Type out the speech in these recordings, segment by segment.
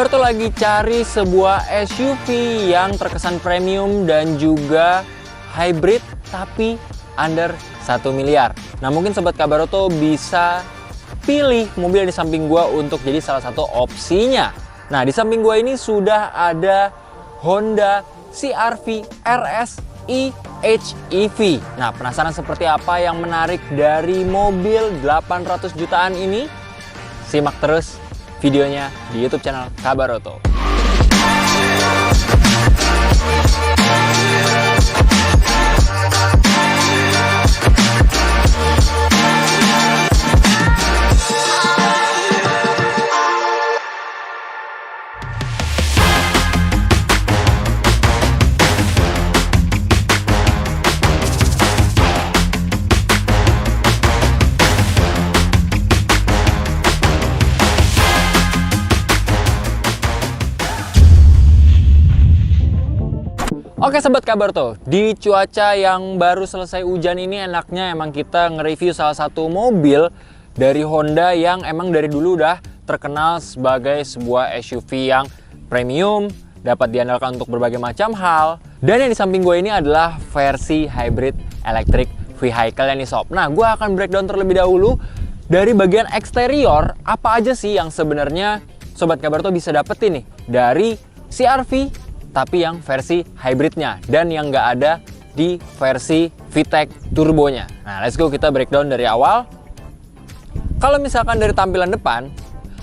kabar tuh lagi cari sebuah SUV yang terkesan premium dan juga hybrid tapi under 1 miliar. Nah, mungkin sobat kabar tuh bisa pilih mobil di samping gua untuk jadi salah satu opsinya. Nah, di samping gua ini sudah ada Honda CR-V RS e-HEV. Nah, penasaran seperti apa yang menarik dari mobil 800 jutaan ini? Simak terus videonya di YouTube channel Kabar Oto. Oke sobat kabar tuh, di cuaca yang baru selesai hujan ini enaknya emang kita nge-review salah satu mobil dari Honda yang emang dari dulu udah terkenal sebagai sebuah SUV yang premium, dapat diandalkan untuk berbagai macam hal. Dan yang di samping gue ini adalah versi hybrid electric vehicle nih sob. Nah, gue akan breakdown terlebih dahulu dari bagian eksterior, apa aja sih yang sebenarnya sobat kabar tuh bisa dapetin nih dari CR-V tapi yang versi hybridnya dan yang nggak ada di versi VTEC turbonya. Nah, let's go, kita breakdown dari awal. Kalau misalkan dari tampilan depan,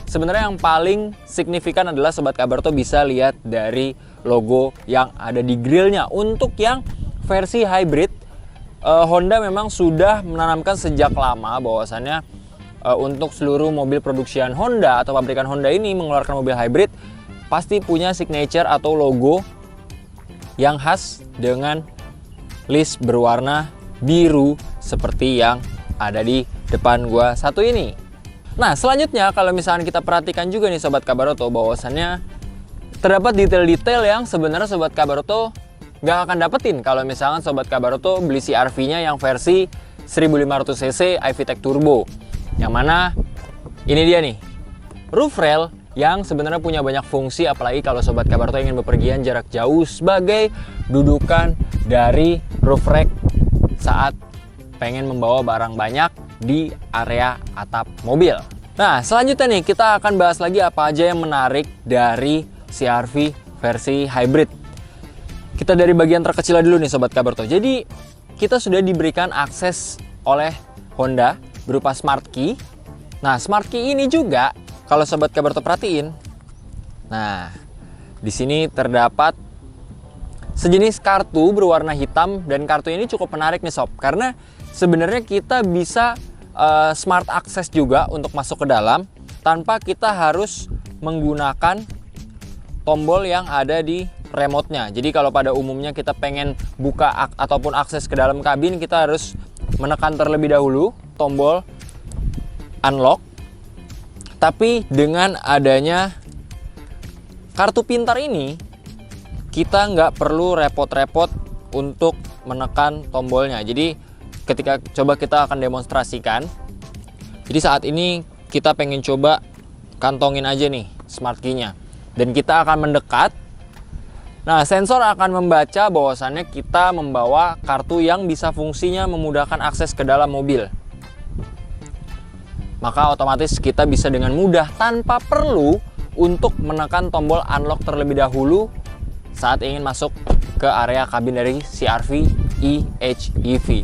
sebenarnya yang paling signifikan adalah sobat kabar tuh bisa lihat dari logo yang ada di grillnya. Untuk yang versi hybrid, Honda memang sudah menanamkan sejak lama bahwasannya untuk seluruh mobil produksian Honda atau pabrikan Honda ini mengeluarkan mobil hybrid pasti punya signature atau logo yang khas dengan list berwarna biru seperti yang ada di depan gua satu ini. Nah, selanjutnya kalau misalnya kita perhatikan juga nih sobat Kabar Oto, bahwasannya terdapat detail-detail yang sebenarnya sobat Kabar Oto nggak akan dapetin kalau misalkan sobat Kabar Oto beli CR-V-nya yang versi 1500cc iVTEC Turbo. Yang mana ini dia nih, roof rail yang sebenarnya punya banyak fungsi, apalagi kalau sobat kabar tuh ingin bepergian jarak jauh sebagai dudukan dari roof rack saat pengen membawa barang banyak di area atap mobil. Nah, selanjutnya nih kita akan bahas lagi apa aja yang menarik dari CR-V versi hybrid. Kita dari bagian terkecil dulu nih sobat kabar tuh. Jadi kita sudah diberikan akses oleh Honda berupa smart key. Nah, smart key ini juga kalau sobat kabar tuh perhatiin, nah di sini terdapat sejenis kartu berwarna hitam dan kartu ini cukup menarik nih sob, karena sebenarnya kita bisa smart access juga untuk masuk ke dalam tanpa kita harus menggunakan tombol yang ada di remote-nya. Jadi kalau pada umumnya kita pengen buka ataupun akses ke dalam kabin, kita harus menekan terlebih dahulu tombol unlock. Tapi dengan adanya kartu pintar ini, kita nggak perlu repot-repot untuk menekan tombolnya. Jadi ketika coba kita akan demonstrasikan. Jadi saat ini kita pengen coba kantongin aja nih smart key-nya. Dan kita akan mendekat. Nah, sensor akan membaca bahwasannya kita membawa kartu yang bisa fungsinya memudahkan akses ke dalam mobil. Maka otomatis kita bisa dengan mudah tanpa perlu untuk menekan tombol unlock terlebih dahulu saat ingin masuk ke area kabin dari CR-V e-HEV.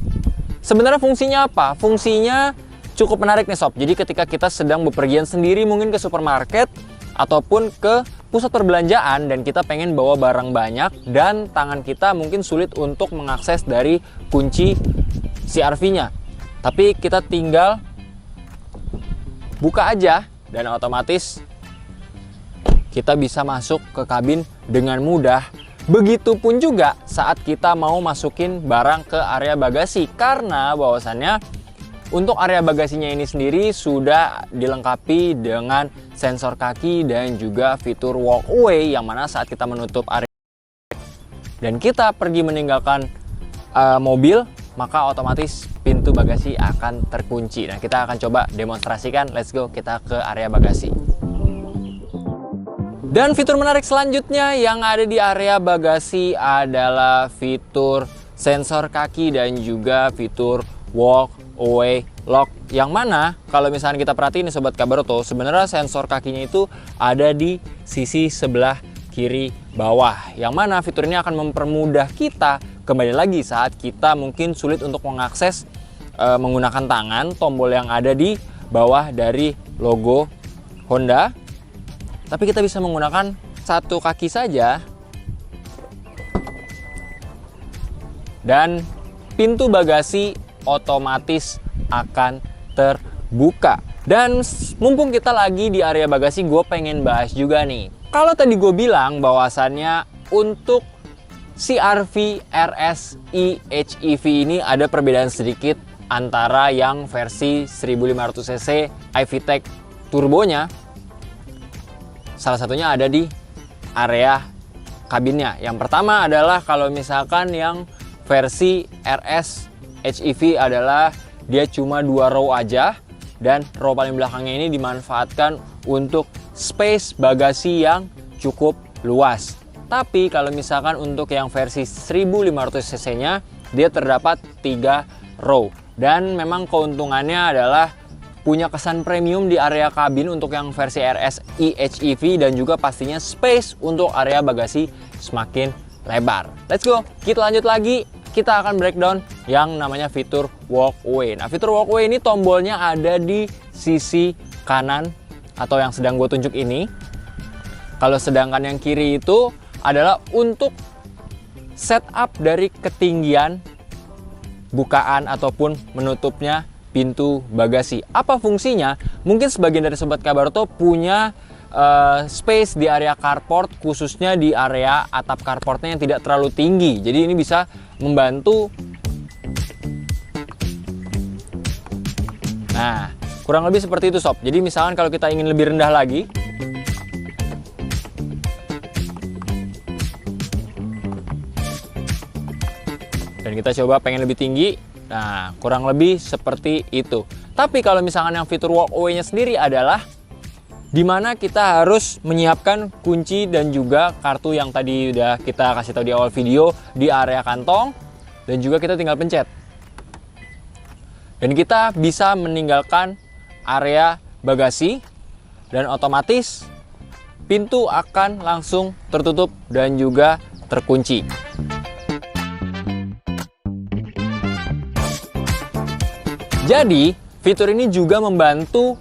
Sebenarnya fungsinya apa? Fungsinya cukup menarik nih sob. Jadi ketika kita sedang bepergian sendiri mungkin ke supermarket ataupun ke pusat perbelanjaan dan kita pengen bawa barang banyak dan tangan kita mungkin sulit untuk mengakses dari kunci CR-V-nya. Tapi kita tinggal buka aja dan otomatis kita bisa masuk ke kabin dengan mudah. Begitupun juga saat kita mau masukin barang ke area bagasi, karena bahwasannya untuk area bagasinya ini sendiri sudah dilengkapi dengan sensor kaki dan juga fitur walkway, yang mana saat kita menutup area dan kita pergi meninggalkan mobil, maka otomatis pintu bagasi akan terkunci. Nah, kita akan coba demonstrasikan. Let's go, kita ke area bagasi. Dan fitur menarik selanjutnya yang ada di area bagasi adalah fitur sensor kaki dan juga fitur walk away lock. Yang mana kalau misalnya kita perhatiin nih Sobat Kabaroto, sebenarnya sensor kakinya itu ada di sisi sebelah kiri bawah. Yang mana fitur ini akan mempermudah kita kembali lagi saat kita mungkin sulit untuk mengakses menggunakan tangan tombol yang ada di bawah dari logo Honda. Tapi kita bisa menggunakan satu kaki saja dan pintu bagasi otomatis akan terbuka. Dan mumpung kita lagi di area bagasi, gue pengen bahas juga nih. Kalau tadi gue bilang bahwasannya untuk CR-V RS e-HEV ini ada perbedaan sedikit antara yang versi 1500cc iVTEC turbonya. Salah satunya ada di area kabinnya. Yang pertama adalah kalau misalkan yang versi RS HEV adalah dia cuma 2 row aja, dan row paling belakangnya ini dimanfaatkan untuk space bagasi yang cukup luas. Tapi kalau misalkan untuk yang versi 1500cc nya dia terdapat 3 row, dan memang keuntungannya adalah punya kesan premium di area kabin untuk yang versi RS e-HEV, dan juga pastinya space untuk area bagasi semakin lebar. Let's go, kita lanjut lagi. Kita akan breakdown yang namanya fitur walkway. Nah, fitur walkway ini tombolnya ada di sisi kanan atau yang sedang gue tunjuk ini. Kalau sedangkan yang kiri itu adalah untuk setup dari ketinggian bukaan ataupun menutupnya pintu bagasi. Apa fungsinya? Mungkin sebagian dari Sobat Kabaroto punya space di area carport, khususnya di area atap carportnya yang tidak terlalu tinggi. Jadi ini bisa membantu. Nah, kurang lebih seperti itu Sob. Jadi misalkan kalau kita ingin lebih rendah lagi, dan kita coba pengen lebih tinggi, nah kurang lebih seperti itu. Tapi kalau misalkan yang fitur walkway-nya sendiri adalah dimana kita harus menyiapkan kunci dan juga kartu yang tadi udah kita kasih tahu di awal video di area kantong, dan juga kita tinggal pencet. Dan kita bisa meninggalkan area bagasi dan otomatis pintu akan langsung tertutup dan juga terkunci. Jadi fitur ini juga membantu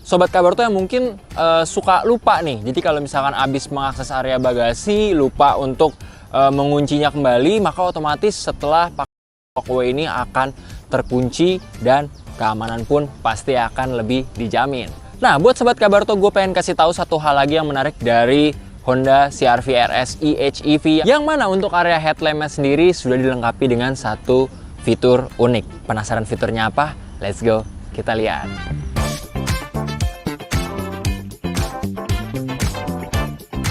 Sobat Kabaroto yang mungkin suka lupa nih. Jadi kalau misalkan habis mengakses area bagasi lupa untuk menguncinya kembali, maka otomatis setelah pakai walkway ini akan terkunci dan keamanan pun pasti akan lebih dijamin. Nah, buat Sobat Kabaroto, gue pengen kasih tahu satu hal lagi yang menarik dari Honda CR-V RS e-HEV, yang mana untuk area headlampnya sendiri sudah dilengkapi dengan satu fitur unik. Penasaran fiturnya apa? Let's go, kita lihat.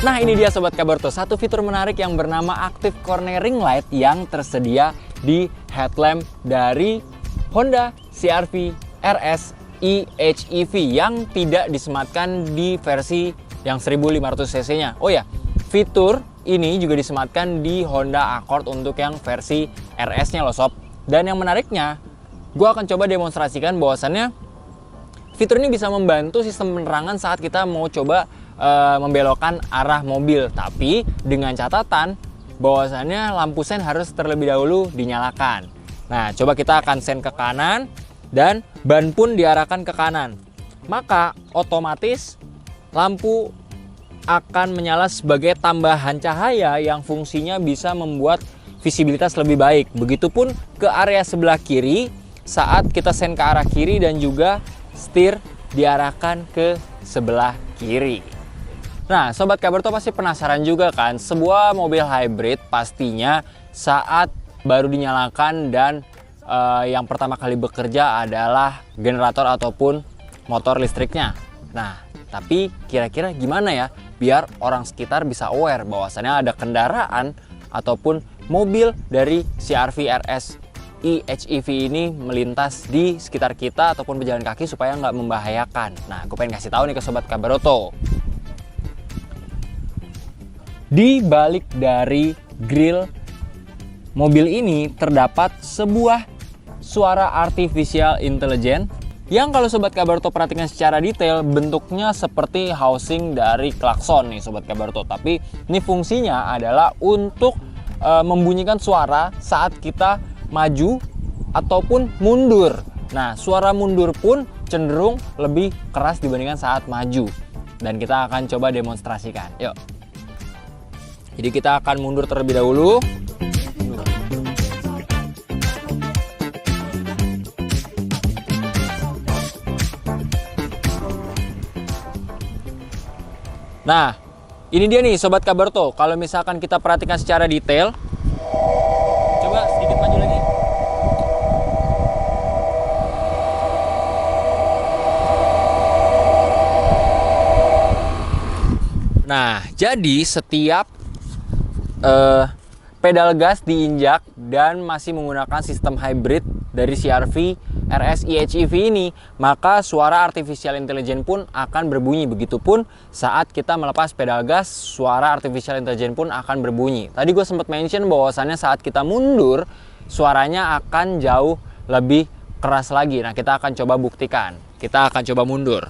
Nah, ini dia Sobat Kabaroto, satu fitur menarik yang bernama Active Cornering Light yang tersedia di headlamp dari Honda CR-V RS e-HEV yang tidak disematkan di versi yang 1500cc nya. Oh ya, fitur ini juga disematkan di Honda Accord untuk yang versi RS nya loh Sob. Dan yang menariknya, gue akan coba demonstrasikan bahwasannya fitur ini bisa membantu sistem penerangan saat kita mau coba membelokkan arah mobil, tapi dengan catatan bahwasannya lampu sen harus terlebih dahulu dinyalakan. Nah, coba kita akan sen ke kanan dan ban pun diarahkan ke kanan, maka otomatis lampu akan menyala sebagai tambahan cahaya yang fungsinya bisa membuat visibilitas lebih baik. Begitupun ke area sebelah kiri saat kita sen ke arah kiri dan juga setir diarahkan ke sebelah kiri. Nah, Sobat Kabaroto pasti penasaran juga kan, sebuah mobil hybrid pastinya saat baru dinyalakan dan yang pertama kali bekerja adalah generator ataupun motor listriknya. Nah, tapi kira-kira gimana ya biar orang sekitar bisa aware bahwasannya ada kendaraan ataupun mobil dari CR-V RS e-HEV ini melintas di sekitar kita ataupun berjalan kaki supaya nggak membahayakan. Nah, gue pengen kasih tahu nih ke Sobat Kabaroto. Di balik dari grill mobil ini terdapat sebuah suara artificial intelligence yang kalau Sobat Kabarto perhatikan secara detail bentuknya seperti housing dari klakson nih Sobat Kabarto. Tapi ini fungsinya adalah untuk membunyikan suara saat kita maju ataupun mundur. Nah, suara mundur pun cenderung lebih keras dibandingkan saat maju. Dan kita akan coba demonstrasikan. Yuk. Jadi kita akan mundur terlebih dahulu. Nah, ini dia nih Sobat Kabarto. Kalau misalkan kita perhatikan secara detail, coba sedikit maju lagi. Nah, jadi setiap pedal gas diinjak dan masih menggunakan sistem hybrid dari CR-V RS eHEV ini, maka suara artificial intelligence pun akan berbunyi. Begitupun saat kita melepas pedal gas, suara artificial intelligence pun akan berbunyi. Tadi gue sempat mention bahwasannya saat kita mundur, suaranya akan jauh lebih keras lagi. Nah, kita akan coba buktikan. Kita akan coba mundur.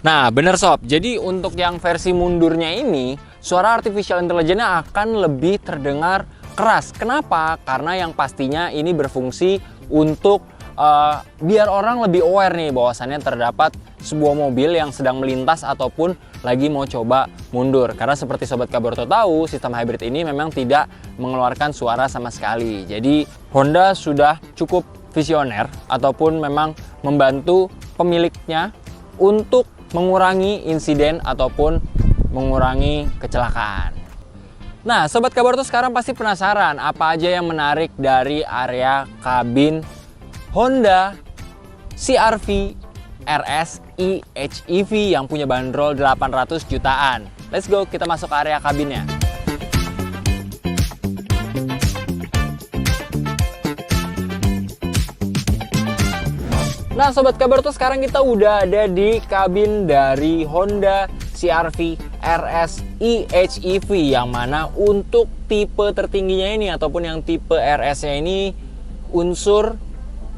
Nah, bener sob. Jadi untuk yang versi mundurnya ini, suara artificial intelligence-nya akan lebih terdengar keras. Kenapa? Karena yang pastinya ini berfungsi untuk biar orang lebih aware nih bahwasannya terdapat sebuah mobil yang sedang melintas ataupun lagi mau coba mundur. Karena seperti Sobat Kabarto tahu, sistem hybrid ini memang tidak mengeluarkan suara sama sekali. Jadi Honda sudah cukup visioner ataupun memang membantu pemiliknya untuk mengurangi insiden ataupun mengurangi kecelakaan. Nah, Sobat Kabarto sekarang pasti penasaran apa aja yang menarik dari area kabin Honda CR-V RS eHEV yang punya bandrol 800 jutaan. Let's go, kita masuk ke area kabinnya. Nah Sobat Kabarto, sekarang kita udah ada di kabin dari Honda CR-V RS eHEV yang mana untuk tipe tertingginya ini ataupun yang tipe RS-nya ini unsur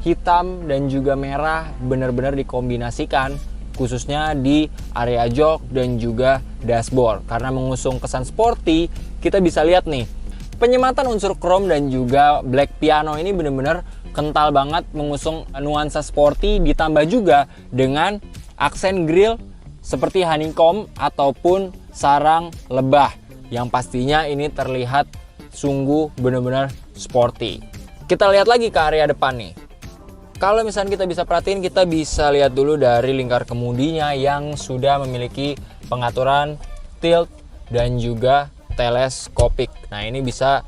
hitam dan juga merah benar-benar dikombinasikan khususnya di area jok dan juga dashboard. Karena mengusung kesan sporty, kita bisa lihat nih penyematan unsur chrome dan juga black piano ini benar-benar kental banget mengusung nuansa sporty, ditambah juga dengan aksen grill seperti honeycomb ataupun sarang lebah yang pastinya ini terlihat sungguh benar-benar sporty. Kita lihat lagi ke area depan nih. Kalau misalnya kita bisa perhatiin, kita bisa lihat dulu dari lingkar kemudinya yang sudah memiliki pengaturan tilt dan juga teleskopik. Nah, ini bisa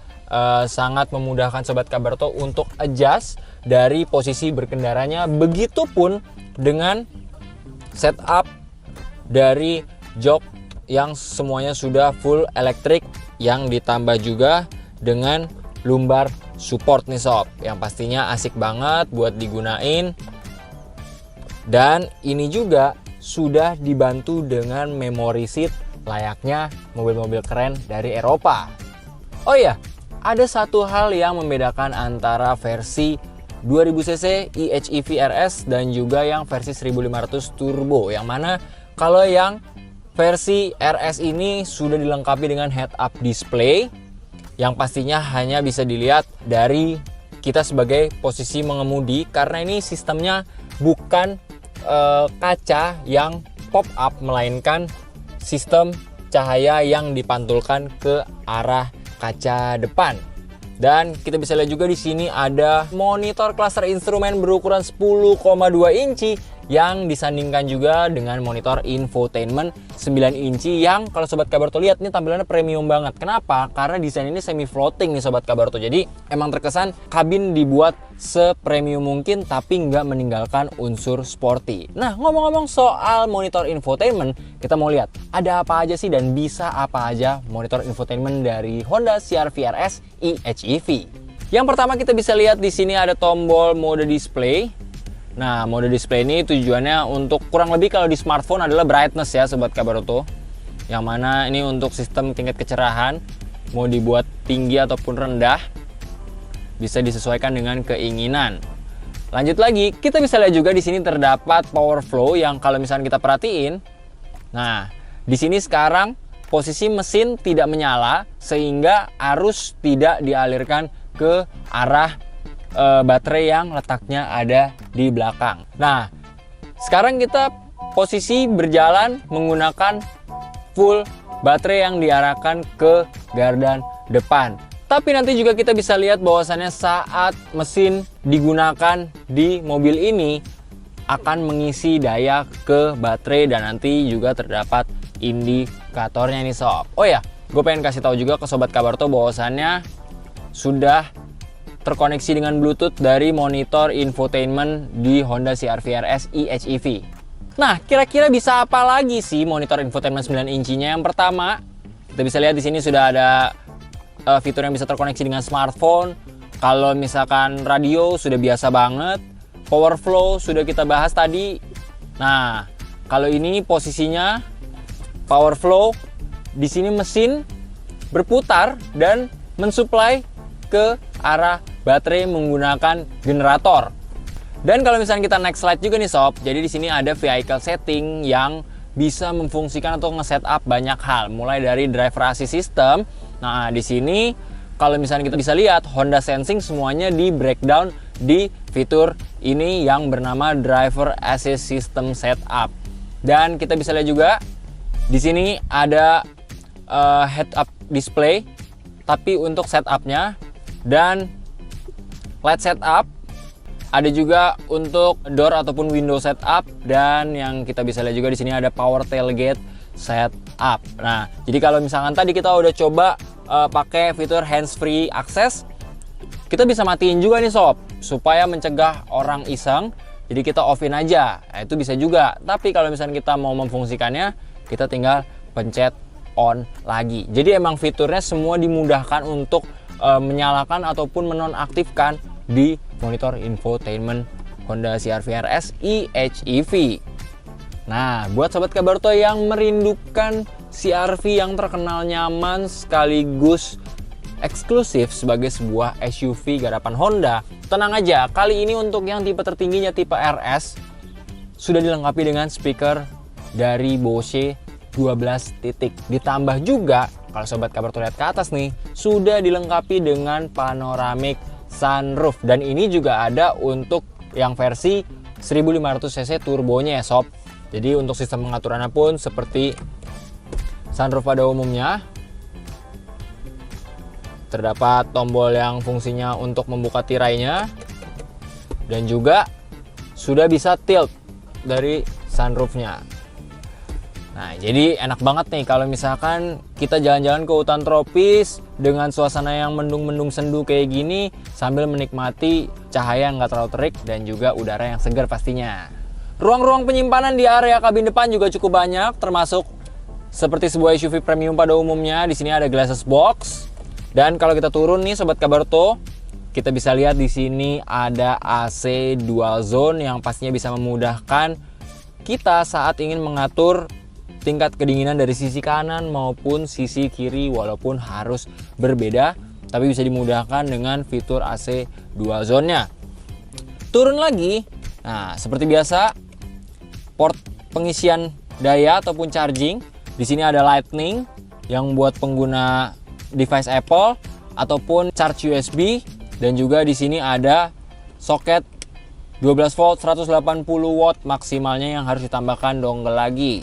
sangat memudahkan Sobat Kabarto untuk adjust dari posisi berkendaranya. Begitupun dengan setup dari jok yang semuanya sudah full elektrik yang ditambah juga dengan lumbar support nih sob, yang pastinya asik banget buat digunain. Dan ini juga sudah dibantu dengan memory seat layaknya mobil-mobil keren dari Eropa. Oh iya, ada satu hal yang membedakan antara versi 2000cc eHEV RS dan juga yang versi 1500 turbo, yang mana kalau yang versi RS ini sudah dilengkapi dengan head-up display yang pastinya hanya bisa dilihat dari kita sebagai posisi mengemudi, karena ini sistemnya bukan kaca yang pop up melainkan sistem cahaya yang dipantulkan ke arah kaca depan. Dan kita bisa lihat juga di sini ada monitor cluster instrumen berukuran 10,2 inci yang disandingkan juga dengan monitor infotainment 9 inci yang kalau Sobat Kabarto lihat ini tampilannya premium banget. Kenapa? Karena desain ini semi floating nih Sobat Kabarto. Jadi emang terkesan kabin dibuat sepremium mungkin tapi nggak meninggalkan unsur sporty. Nah, ngomong-ngomong soal monitor infotainment, kita mau lihat ada apa aja sih dan bisa apa aja monitor infotainment dari Honda CR-V RS eHEV. Yang pertama kita bisa lihat di sini ada tombol mode display. Nah, mode display ini tujuannya untuk kurang lebih kalau di smartphone adalah brightness ya Sobat Kabarto. Yang mana ini untuk sistem tingkat kecerahan, mau dibuat tinggi ataupun rendah, bisa disesuaikan dengan keinginan. Lanjut lagi, kita bisa lihat juga di sini terdapat power flow yang kalau misalnya kita perhatiin, nah di sini sekarang posisi mesin tidak menyala sehingga arus tidak dialirkan ke arah baterai yang letaknya ada di belakang. Nah, sekarang kita posisi berjalan menggunakan full baterai yang diarahkan ke gardan depan. Tapi nanti juga kita bisa lihat bahwasannya saat mesin digunakan di mobil ini akan mengisi daya ke baterai dan nanti juga terdapat indikatornya nih sob. Oh ya, gue pengen kasih tahu juga ke Sobat Kabarto bahwasannya sudah terkoneksi dengan Bluetooth dari monitor infotainment di Honda CR-V RS eHEV. Nah, kira-kira bisa apa lagi sih monitor infotainment 9 incinya? Yang pertama, kita bisa lihat di sini sudah ada fitur yang bisa terkoneksi dengan smartphone. Kalau misalkan radio sudah biasa banget. Power flow sudah kita bahas tadi. Nah, kalau ini posisinya power flow, di sini mesin berputar dan mensuplai ke arah baterai menggunakan generator. Dan kalau misalnya kita next slide juga nih sob, jadi di sini ada vehicle setting yang bisa memfungsikan atau nge-setup banyak hal, mulai dari driver assist system. Nah, di sini kalau misalnya kita bisa lihat Honda Sensing semuanya di breakdown di fitur ini yang bernama driver assist system setup. Dan kita bisa lihat juga di sini ada head up display tapi untuk setupnya, dan LED setup, ada juga untuk door ataupun window setup, dan yang kita bisa lihat juga di sini ada power tailgate setup. Nah, jadi kalau misalkan tadi kita udah coba pakai fitur hands free access, kita bisa matiin juga nih sob supaya mencegah orang iseng. Jadi kita offin aja, nah, itu bisa juga. Tapi kalau misalkan kita mau memfungsikannya, kita tinggal pencet on lagi. Jadi emang fiturnya semua dimudahkan untuk menyalakan ataupun menonaktifkan di monitor infotainment Honda CR-V RS eHEV. Nah, buat Sobat Kabarto yang merindukan CR-V yang terkenal nyaman sekaligus eksklusif sebagai sebuah SUV garapan Honda, tenang aja, kali ini untuk yang tipe tertingginya tipe RS sudah dilengkapi dengan speaker dari Bose 12 titik. Ditambah juga kalau Sobat Kabarto lihat ke atas nih, sudah dilengkapi dengan panoramic sunroof, dan ini juga ada untuk yang versi 1500 cc turbonya ya sob. Jadi untuk sistem pengaturannya pun seperti sunroof pada umumnya. Terdapat tombol yang fungsinya untuk membuka tirainya, dan juga sudah bisa tilt dari sunroofnya. Nah, jadi enak banget nih kalau misalkan kita jalan-jalan ke hutan tropis dengan suasana yang mendung-mendung sendu kayak gini sambil menikmati cahaya yang nggak terlalu terik dan juga udara yang segar pastinya. Ruang-ruang penyimpanan di area kabin depan juga cukup banyak, termasuk seperti sebuah SUV premium pada umumnya. Di sini ada glasses box, dan kalau kita turun nih Sobat Kabarto, kita bisa lihat di sini ada AC dual zone yang pastinya bisa memudahkan kita saat ingin mengatur tingkat kedinginan dari sisi kanan maupun sisi kiri, walaupun harus berbeda, tapi bisa dimudahkan dengan fitur AC dual zone-nya. Turun lagi, nah seperti biasa, port pengisian daya ataupun charging. Di sini ada Lightning yang buat pengguna device Apple ataupun charge USB, dan juga di sini ada soket 12 volt 180 watt maksimalnya yang harus ditambahkan dongle lagi.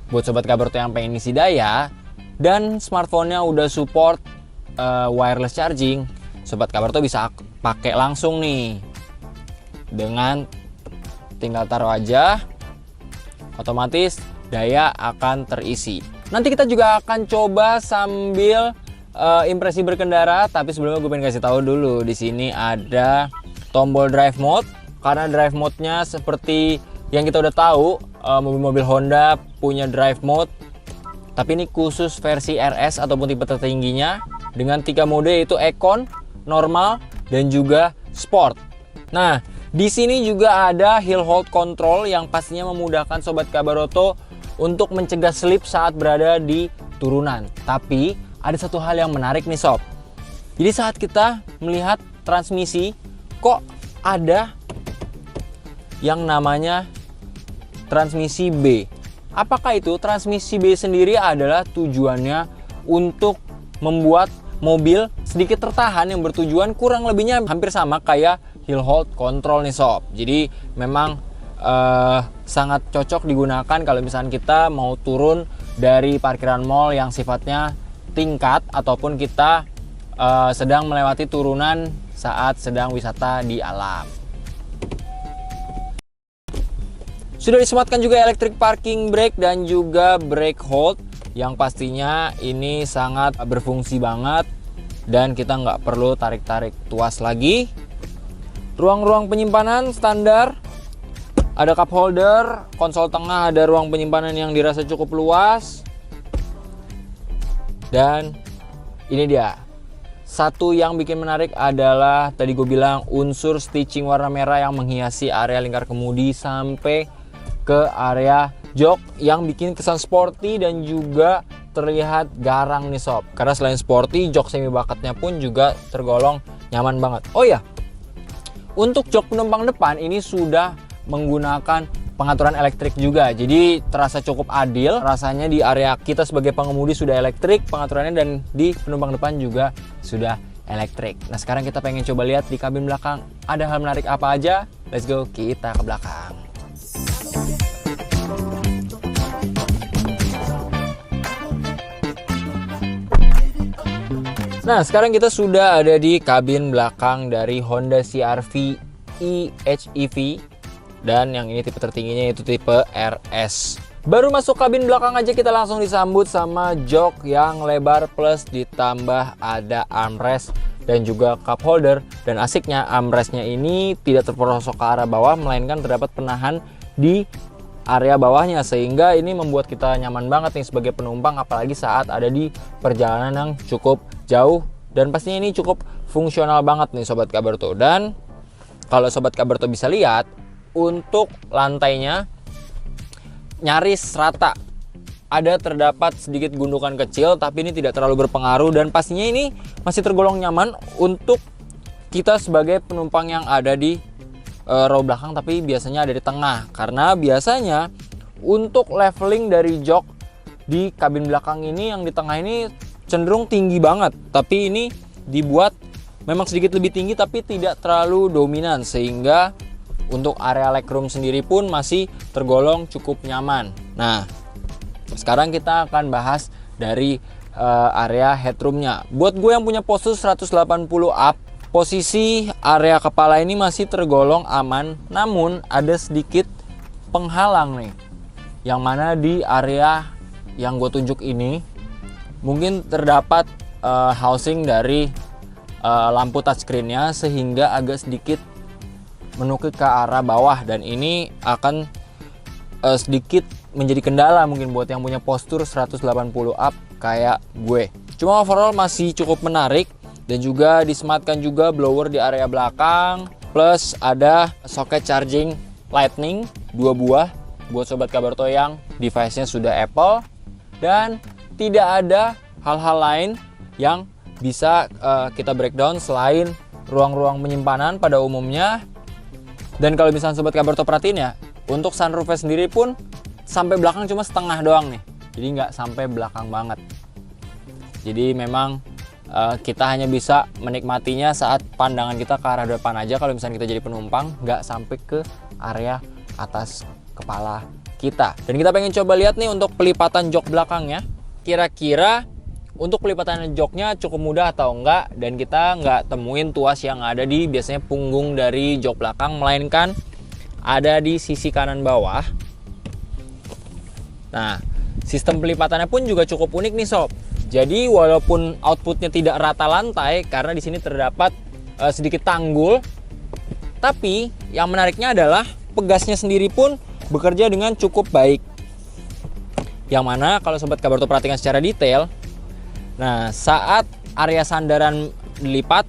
Buat Sobat Kabarto yang pengen isi daya dan smartphone-nya udah support wireless charging, Sobat Kabarto bisa pakai langsung nih dengan tinggal taruh aja, otomatis daya akan terisi. Nanti kita juga akan coba sambil impresi berkendara, tapi sebelumnya gue pengen kasih tahu dulu di sini ada tombol drive mode. Karena drive mode-nya seperti yang kita udah tahu, mobil-mobil Honda punya drive mode, tapi ini khusus versi RS ataupun tipe tertingginya dengan 3 mode, yaitu Econ, normal, dan juga Sport. Nah, di sini juga ada hill hold control yang pastinya memudahkan Sobat Kabaroto untuk mencegah slip saat berada di turunan. Tapi ada satu hal yang menarik nih sob. Jadi saat kita melihat transmisi, kok ada yang namanya transmisi B. Apakah itu? Transmisi B sendiri adalah tujuannya untuk membuat mobil sedikit tertahan, yang bertujuan kurang lebihnya hampir sama kayak hill hold control nih sob. Jadi memang sangat cocok digunakan kalau misalnya kita mau turun dari parkiran mall yang sifatnya tingkat, ataupun kita sedang melewati turunan saat sedang wisata di alam. Sudah disematkan juga electric parking brake dan juga brake hold, yang pastinya ini sangat berfungsi banget dan kita nggak perlu tarik-tarik tuas lagi. Ruang-ruang penyimpanan standar, ada cup holder, konsol tengah ada ruang penyimpanan yang dirasa cukup luas. Dan ini dia, satu yang bikin menarik adalah tadi gue bilang unsur stitching warna merah yang menghiasi area lingkar kemudi sampai ke area jok, yang bikin kesan sporty dan juga terlihat garang nih sob. Karena selain sporty, jok semi bucketnya pun juga tergolong nyaman banget. Oh ya, untuk jok penumpang depan ini sudah menggunakan pengaturan elektrik juga, jadi terasa cukup adil. Rasanya di area kita sebagai pengemudi sudah elektrik pengaturannya, dan di penumpang depan juga sudah elektrik. Nah sekarang kita pengen coba lihat di kabin belakang ada hal menarik apa aja. Let's go, kita ke belakang. Nah sekarang kita sudah ada di kabin belakang dari Honda CR-V eHEV, dan yang ini tipe tertingginya yaitu tipe RS. Baru masuk kabin belakang aja kita langsung disambut sama jok yang lebar, plus ditambah ada armrest dan juga cup holder. Dan asiknya armrestnya ini tidak terperosok ke arah bawah, melainkan terdapat penahan di area bawahnya, sehingga ini membuat kita nyaman banget nih sebagai penumpang, apalagi saat ada di perjalanan yang cukup jauh. Dan pastinya ini cukup fungsional banget nih Sobat Kabaroto. Dan kalau Sobat Kabaroto bisa lihat, untuk lantainya nyaris rata. Ada terdapat sedikit gundukan kecil, tapi ini tidak terlalu berpengaruh, dan pastinya ini masih tergolong nyaman untuk kita sebagai penumpang yang ada di row belakang, tapi biasanya ada di tengah. Karena biasanya untuk leveling dari jok di kabin belakang ini, yang di tengah ini cenderung tinggi banget, tapi ini dibuat memang sedikit lebih tinggi tapi tidak terlalu dominan, sehingga untuk area legroom sendiri pun masih tergolong cukup nyaman. Nah sekarang kita akan bahas dari area headroomnya. Buat gue yang punya postur 180 up, posisi area kepala ini masih tergolong aman, namun ada sedikit penghalang nih, yang mana di area yang gue tunjuk ini mungkin terdapat housing dari lampu touchscreen-nya, sehingga agak sedikit menukik ke arah bawah, dan ini akan sedikit menjadi kendala mungkin buat yang punya postur 180 up kayak gue. Cuma overall masih cukup menarik, dan juga disematkan juga blower di area belakang, plus ada soket charging lightning 2 buah buat Sobat Kabaroto yang device-nya sudah Apple, dan tidak ada hal-hal lain yang bisa kita breakdown selain ruang-ruang penyimpanan pada umumnya. Dan kalau misalnya Sobat Kabaroto perhatiin ya, untuk sunroofnya sendiri pun sampai belakang cuma setengah doang nih, jadi nggak sampai belakang banget. Jadi memang kita hanya bisa menikmatinya saat pandangan kita ke arah depan aja kalau misalnya kita jadi penumpang, nggak sampai ke area atas kepala kita. Dan kita pengen coba lihat nih untuk pelipatan jok belakangnya, kira-kira untuk pelipatan joknya cukup mudah atau enggak. Dan kita nggak temuin tuas yang ada di biasanya punggung dari jok belakang, melainkan ada di sisi kanan bawah. Nah, sistem pelipatannya pun juga cukup unik nih sob. Jadi walaupun outputnya tidak rata lantai karena di sini terdapat sedikit tanggul, tapi yang menariknya adalah pegasnya sendiri pun bekerja dengan cukup baik. Yang mana kalau sobat Kabarto perhatikan secara detail, nah saat area sandaran dilipat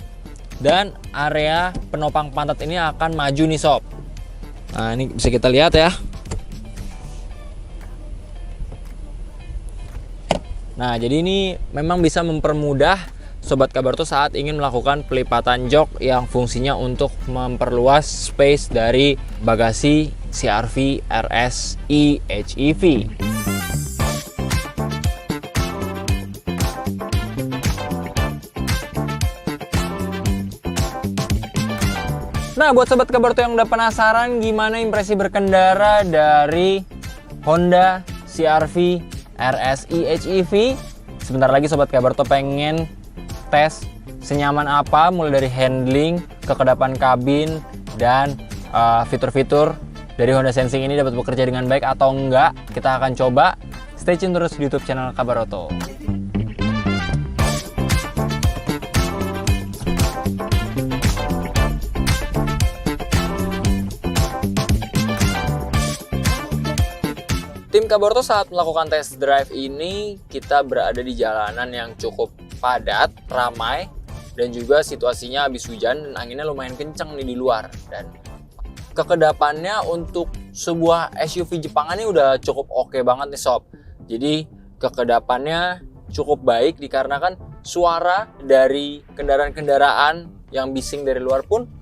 dan area penopang pantat ini akan maju nih sob. Nah ini bisa kita lihat ya. Nah, jadi ini memang bisa mempermudah Sobat Kabarto saat ingin melakukan pelipatan jok yang fungsinya untuk memperluas space dari bagasi CR-V RSI HEV. Nah, buat Sobat Kabarto yang udah penasaran gimana impresi berkendara dari Honda CR-V RSI HEV, sebentar lagi Sobat Kabarto pengen tes senyaman apa mulai dari handling, kekedapan kabin, dan fitur-fitur dari Honda Sensing ini dapat bekerja dengan baik atau enggak. Kita akan coba. Stay tune terus di YouTube channel Kabaroto. Tim Kabarto saat melakukan test drive ini, kita berada di jalanan yang cukup padat, ramai, dan juga situasinya habis hujan dan anginnya lumayan kencang nih di luar. Dan kekedapannya untuk sebuah SUV Jepangan ini udah cukup oke banget nih sob. Jadi kekedapannya cukup baik dikarenakan suara dari kendaraan-kendaraan yang bising dari luar pun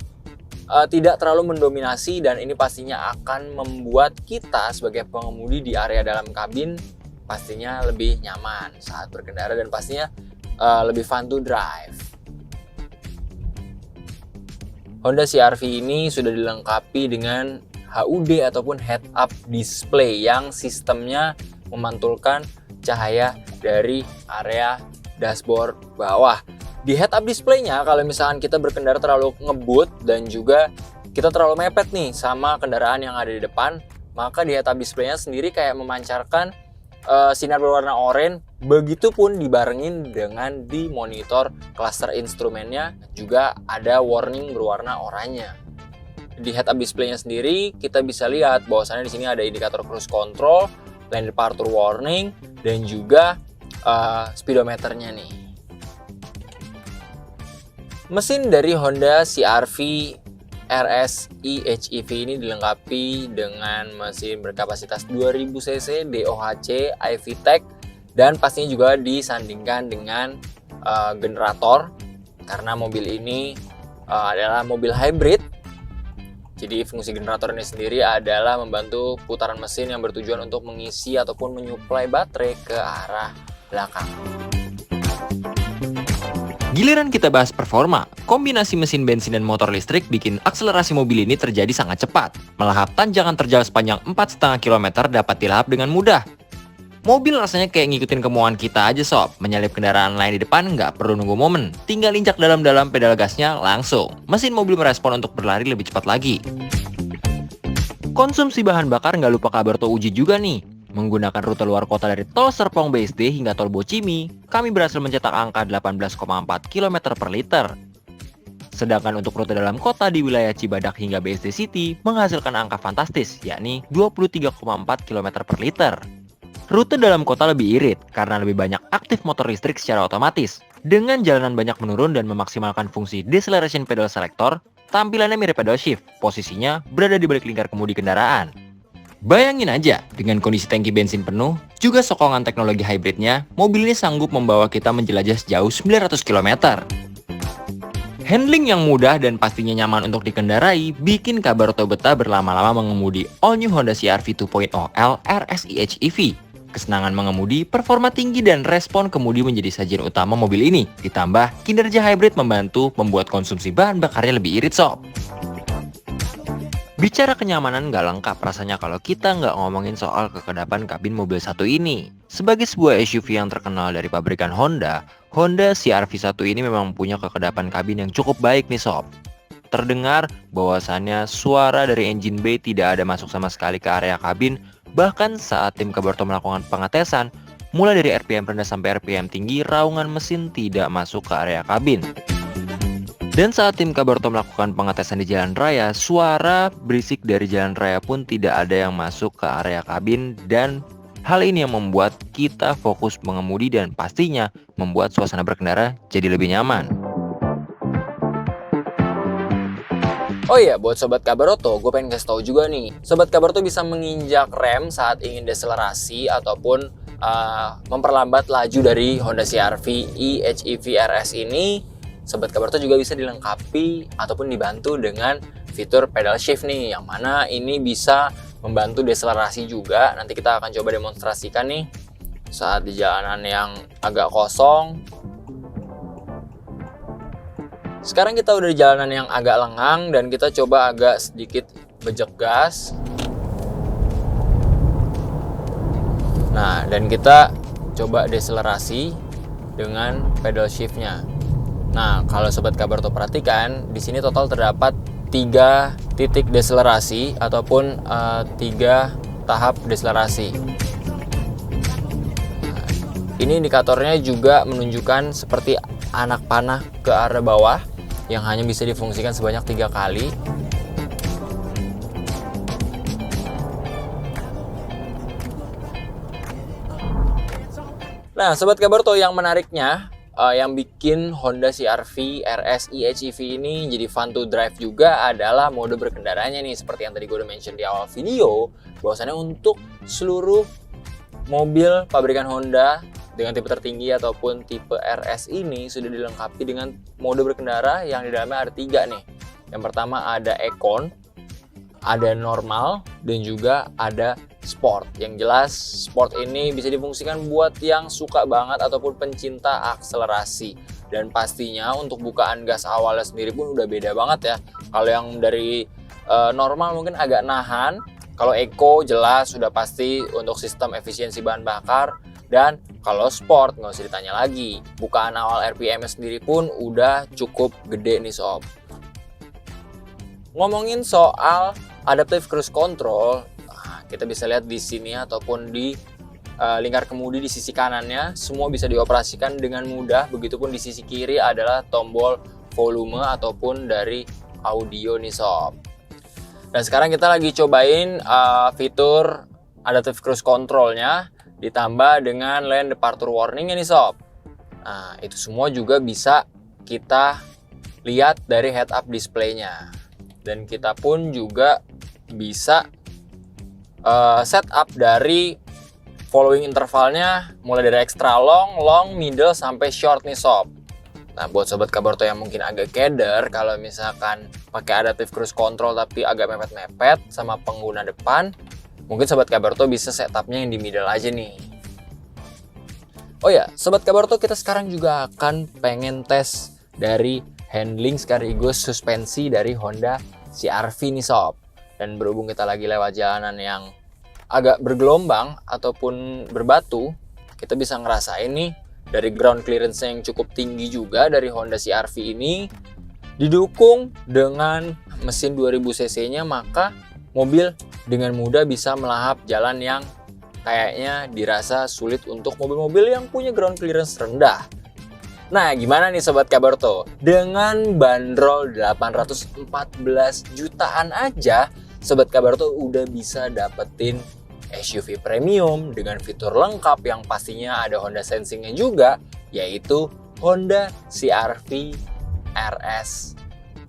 tidak terlalu mendominasi, dan ini pastinya akan membuat kita sebagai pengemudi di area dalam kabin pastinya lebih nyaman saat berkendara dan pastinya lebih fun to drive. Honda CR-V ini sudah dilengkapi dengan HUD ataupun head up display yang sistemnya memantulkan cahaya dari area dashboard bawah. Di head up display-nya, kalau misalkan kita berkendara terlalu ngebut dan juga kita terlalu mepet nih sama kendaraan yang ada di depan, maka di head up display-nya sendiri kayak memancarkan sinar berwarna oranye. Begitupun dibarengin dengan di monitor cluster instrumennya juga ada warning berwarna oranye. Di head up display-nya sendiri kita bisa lihat bahwasannya di sini ada indikator cruise control, lane departure warning, dan juga speedometernya nih. Mesin dari Honda CR-V RSI HEV ini dilengkapi dengan mesin berkapasitas 2000 cc DOHC iVTEC, dan pastinya juga disandingkan dengan generator karena mobil ini adalah mobil hybrid. Jadi fungsi generator ini sendiri adalah membantu putaran mesin yang bertujuan untuk mengisi ataupun menyuplai baterai ke arah belakang. Giliran kita bahas performa, kombinasi mesin bensin dan motor listrik bikin akselerasi mobil ini terjadi sangat cepat. Melahap tanjakan terjal sepanjang 4,5 km dapat dilahap dengan mudah. Mobil rasanya kayak ngikutin kemauan kita aja sob. Menyalip kendaraan lain di depan nggak perlu nunggu momen. Tinggal injak dalam-dalam pedal gasnya langsung. Mesin mobil merespon untuk berlari lebih cepat lagi. Konsumsi bahan bakar nggak lupa Kabarto uji juga nih. Menggunakan rute luar kota dari tol Serpong BSD hingga tol Bocimi, kami berhasil mencetak angka 18,4 km per liter. Sedangkan untuk rute dalam kota di wilayah Cibadak hingga BSD City menghasilkan angka fantastis, yakni 23,4 km per liter. Rute dalam kota lebih irit karena lebih banyak aktif motor listrik secara otomatis. Dengan jalanan banyak menurun dan memaksimalkan fungsi deceleration pedal selector, tampilannya mirip pedal shift, posisinya berada di balik lingkar kemudi kendaraan. Bayangin aja, dengan kondisi tangki bensin penuh, juga sokongan teknologi hybridnya, mobil ini sanggup membawa kita menjelajah sejauh 900 km. Handling yang mudah dan pastinya nyaman untuk dikendarai, bikin Kabarto betah berlama-lama mengemudi all new Honda CR-V 2.0 L RSI HEV. Kesenangan mengemudi, performa tinggi, dan respon kemudi menjadi sajian utama mobil ini. Ditambah, kinerja hybrid membantu membuat konsumsi bahan bakarnya lebih irit sob. Bicara kenyamanan nggak lengkap rasanya kalau kita nggak ngomongin soal kekedapan kabin mobil satu ini. Sebagai sebuah SUV yang terkenal dari pabrikan Honda, Honda CR-V 1 ini memang punya kekedapan kabin yang cukup baik nih sob. terdengar bahwasannya suara dari engine bay tidak ada masuk sama sekali ke area kabin. Bahkan saat tim Kabarto melakukan pengetesan, mulai dari RPM rendah sampai RPM tinggi, raungan mesin tidak masuk ke area kabin. Dan saat tim Kabarto melakukan pengetesan di jalan raya, suara berisik dari jalan raya pun tidak ada yang masuk ke area kabin, dan hal ini yang membuat kita fokus mengemudi dan pastinya membuat suasana berkendara jadi lebih nyaman. Oh iya, buat Sobat Kabaroto, gue pengen kasih tahu juga nih. Sobat Kabaroto bisa menginjak rem saat ingin deselerasi ataupun memperlambat laju dari Honda CR-V e-HEV RS ini. Sobat Kabaroto juga bisa dilengkapi ataupun dibantu dengan fitur pedal shift nih, yang mana ini bisa membantu deselerasi juga. Nanti kita akan coba demonstrasikan nih saat di jalanan yang agak kosong. Sekarang kita udah di jalanan yang agak lengang dan kita coba agak sedikit bejek gas. Nah, dan kita coba deselerasi dengan pedal shiftnya. Nah, kalau Sobat Kabarto perhatikan, di sini total terdapat 3 titik deselerasi ataupun 3 tahap deselerasi. Nah, ini indikatornya juga menunjukkan seperti anak panah ke arah bawah yang hanya bisa difungsikan sebanyak 3 kali. Nah, Sobat Kabarto, yang menariknya, yang bikin Honda CR-V RS e-HEV ini jadi fun to drive juga adalah mode berkendaranya nih. Seperti yang tadi gue udah mention di awal video, bahwasannya untuk seluruh mobil pabrikan Honda dengan tipe tertinggi ataupun tipe RS ini sudah dilengkapi dengan mode berkendara yang di dalamnya ada 3 nih. Yang pertama ada Econ, ada Normal, dan juga ada Sport. Yang jelas Sport ini bisa difungsikan buat yang suka banget ataupun pencinta akselerasi. Dan pastinya untuk bukaan gas awalnya sendiri pun udah beda banget ya. Kalau yang dari normal mungkin agak nahan, kalau Eco jelas sudah pasti untuk sistem efisiensi bahan bakar. Dan kalau Sport nggak usah ditanya lagi, bukaan awal RPM sendiri pun udah cukup gede nih sob. Ngomongin soal adaptive cruise control, kita bisa lihat di sini ataupun di lingkar kemudi di sisi kanannya, semua bisa dioperasikan dengan mudah. Begitupun di sisi kiri adalah tombol volume ataupun dari audio nih sob. Dan sekarang kita lagi cobain fitur adaptive cruise controlnya ditambah dengan lane departure warning nih sob. Nah, itu semua juga bisa kita lihat dari head up display-nya. Dan kita pun juga bisa setup dari following intervalnya mulai dari extra long, long, middle, sampai short nih sob. Nah, buat Sobat Kabarto yang mungkin agak keder kalau misalkan pakai adaptive cruise control tapi agak mepet-mepet sama pengguna depan, mungkin Sobat Kabarto bisa setupnya yang di middle aja nih. Oh ya, Sobat Kabarto, kita sekarang juga akan pengen tes dari handling sekaligus suspensi dari Honda CR-V nih sob. Dan berhubung kita lagi lewat jalanan yang agak bergelombang ataupun berbatu, kita bisa ngerasain nih dari ground clearance yang cukup tinggi juga dari Honda CR-V ini, didukung dengan mesin 2000 cc-nya, maka mobil dengan mudah bisa melahap jalan yang kayaknya dirasa sulit untuk mobil-mobil yang punya ground clearance rendah. Nah, gimana nih Sobat Kabarto? Dengan bandrol 814 jutaan aja, Sobat Kabarto udah bisa dapetin SUV premium dengan fitur lengkap yang pastinya ada Honda Sensing-nya juga, yaitu Honda CR-V RS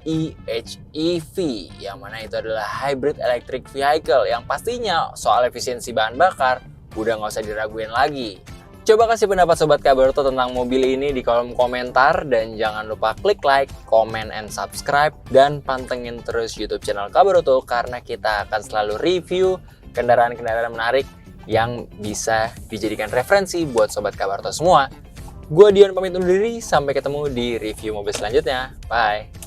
e-HEV, yang mana itu adalah hybrid electric vehicle yang pastinya soal efisiensi bahan bakar udah nggak usah diraguin lagi. Coba kasih pendapat Sobat Kabarto tentang mobil ini di kolom komentar, dan jangan lupa klik like, comment, and subscribe, dan pantengin terus YouTube channel Kabarto karena kita akan selalu review kendaraan-kendaraan menarik yang bisa dijadikan referensi buat Sobat Kabarto semua. Gua Dion pamit undur diri, sampai ketemu di review mobil selanjutnya. Bye!